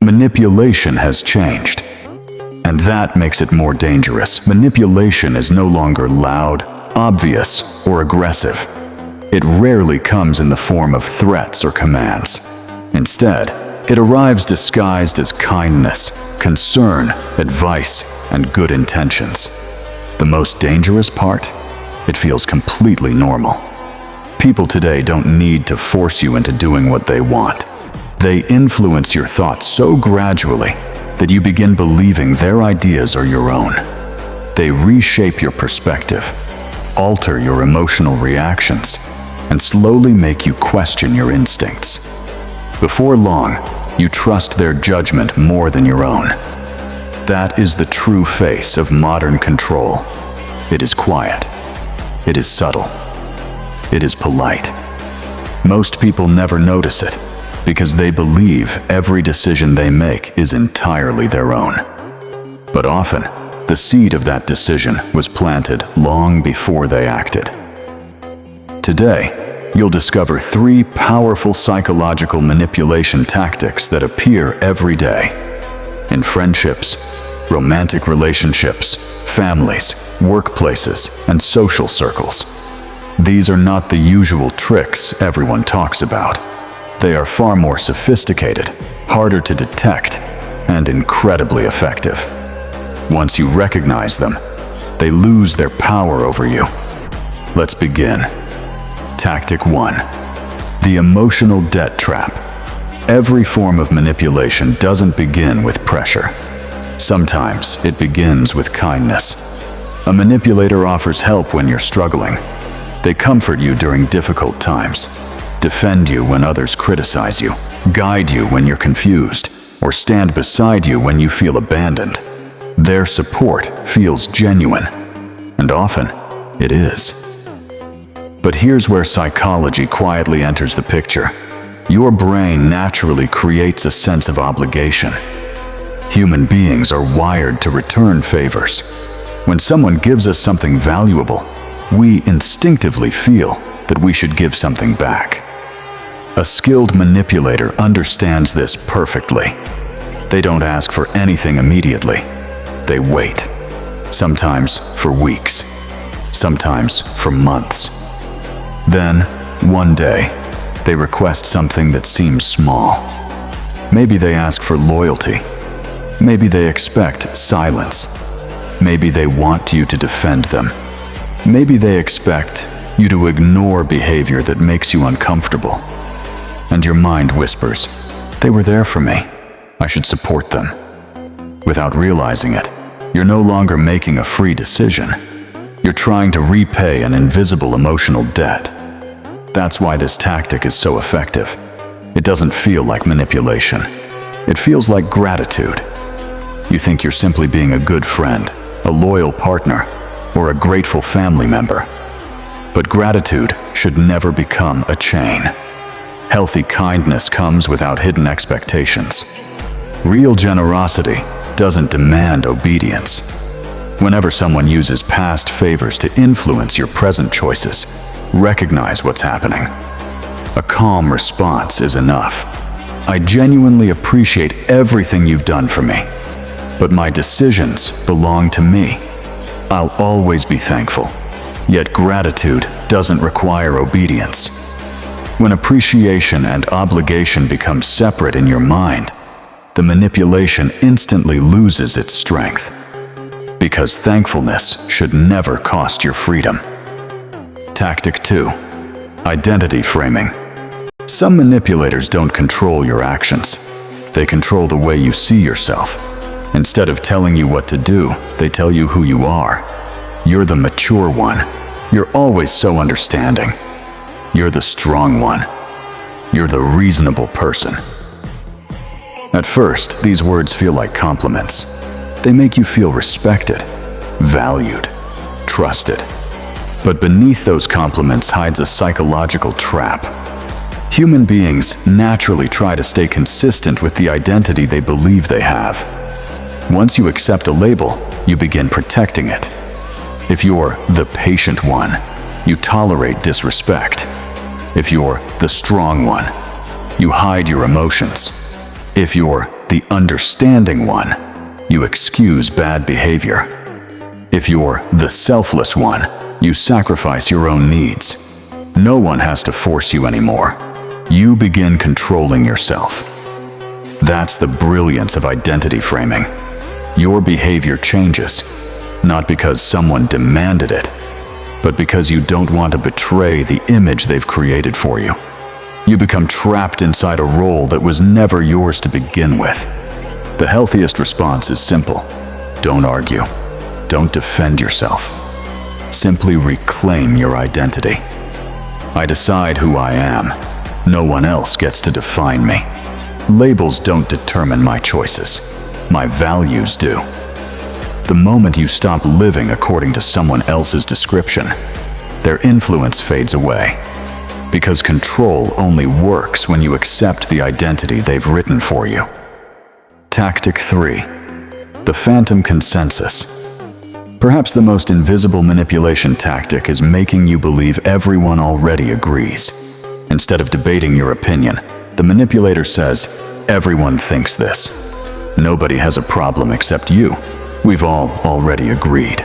Manipulation has changed. And that makes it more dangerous. Manipulation is no longer loud, obvious, or aggressive. It rarely comes in the form of threats or commands. Instead, it arrives disguised as kindness, concern, advice, and good intentions. The most dangerous part? It feels completely normal. People today don't need to force you into doing what they want. They influence your thoughts so gradually that you begin believing their ideas are your own. They reshape your perspective, alter your emotional reactions, and slowly make you question your instincts. Before long, you trust their judgment more than your own. That is the true face of modern control. It is quiet. It is subtle. It is polite. Most people never notice it because they believe every decision they make is entirely their own. But often, the seed of that decision was planted long before they acted. Today, you'll discover 3 powerful psychological manipulation tactics that appear every day in friendships, romantic relationships, families, workplaces, and social circles. These are not the usual tricks everyone talks about. They are far more sophisticated, harder to detect, and incredibly effective. Once you recognize them, they lose their power over you. Let's begin. Tactic 1. The emotional debt trap. Every form of manipulation doesn't begin with pressure. Sometimes it begins with kindness. A manipulator offers help when you're struggling. They comfort you during difficult times, defend you when others criticize you, guide you when you're confused, or stand beside you when you feel abandoned. Their support feels genuine, and often it is. But here's where psychology quietly enters the picture. Your brain naturally creates a sense of obligation. Human beings are wired to return favors. When someone gives us something valuable, we instinctively feel that we should give something back. A skilled manipulator understands this perfectly. They don't ask for anything immediately. They wait, sometimes for weeks, sometimes for months. Then, one day, they request something that seems small. Maybe they ask for loyalty. Maybe they expect silence. Maybe they want you to defend them. Maybe they expect you to ignore behavior that makes you uncomfortable. And your mind whispers, "They were there for me. I should support them." Without realizing it, you're no longer making a free decision. You're trying to repay an invisible emotional debt. That's why this tactic is so effective. It doesn't feel like manipulation. It feels like gratitude. You think you're simply being a good friend, a loyal partner, or a grateful family member. But gratitude should never become a chain. Healthy kindness comes without hidden expectations. Real generosity doesn't demand obedience. Whenever someone uses past favors to influence your present choices, recognize what's happening. A calm response is enough. I genuinely appreciate everything you've done for me, but my decisions belong to me. I'll always be thankful. Yet gratitude doesn't require obedience. When appreciation and obligation become separate in your mind, the manipulation instantly loses its strength. Because thankfulness should never cost your freedom. Tactic 2. Identity framing. Some manipulators don't control your actions. They control the way you see yourself. Instead of telling you what to do, they tell you who you are. You're the mature one. You're always so understanding. You're the strong one. You're the reasonable person. At first, these words feel like compliments. They make you feel respected, valued, trusted. But beneath those compliments hides a psychological trap. Human beings naturally try to stay consistent with the identity they believe they have. Once you accept a label, you begin protecting it. If you're the patient one, you tolerate disrespect. If you're the strong one, you hide your emotions. If you're the understanding one, you excuse bad behavior. If you're the selfless one, you sacrifice your own needs. No one has to force you anymore. You begin controlling yourself. That's the brilliance of identity framing. Your behavior changes, not because someone demanded it, but because you don't want to betray the image they've created for you. You become trapped inside a role that was never yours to begin with. The healthiest response is simple. Don't argue. Don't defend yourself. Simply reclaim your identity. I decide who I am. No one else gets to define me. Labels don't determine my choices. My values do. The moment you stop living according to someone else's description, their influence fades away. Because control only works when you accept the identity they've written for you. Tactic 3. The phantom consensus. Perhaps the most invisible manipulation tactic is making you believe everyone already agrees. Instead of debating your opinion, the manipulator says, "Everyone thinks this. Nobody has a problem except you. We've all already agreed."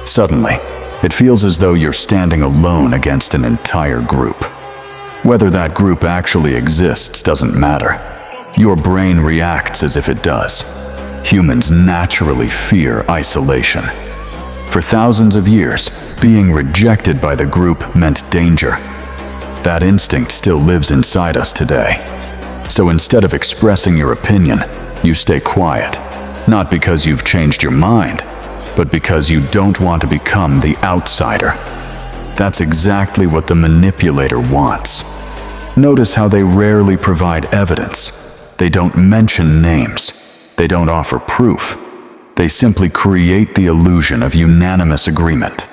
Suddenly, it feels as though you're standing alone against an entire group. Whether that group actually exists doesn't matter. Your brain reacts as if it does. Humans naturally fear isolation. For thousands of years, being rejected by the group meant danger. That instinct still lives inside us today. So instead of expressing your opinion, you stay quiet. Not because you've changed your mind, but because you don't want to become the outsider. That's exactly what the manipulator wants. Notice how they rarely provide evidence. They don't mention names. They don't offer proof. They simply create the illusion of unanimous agreement.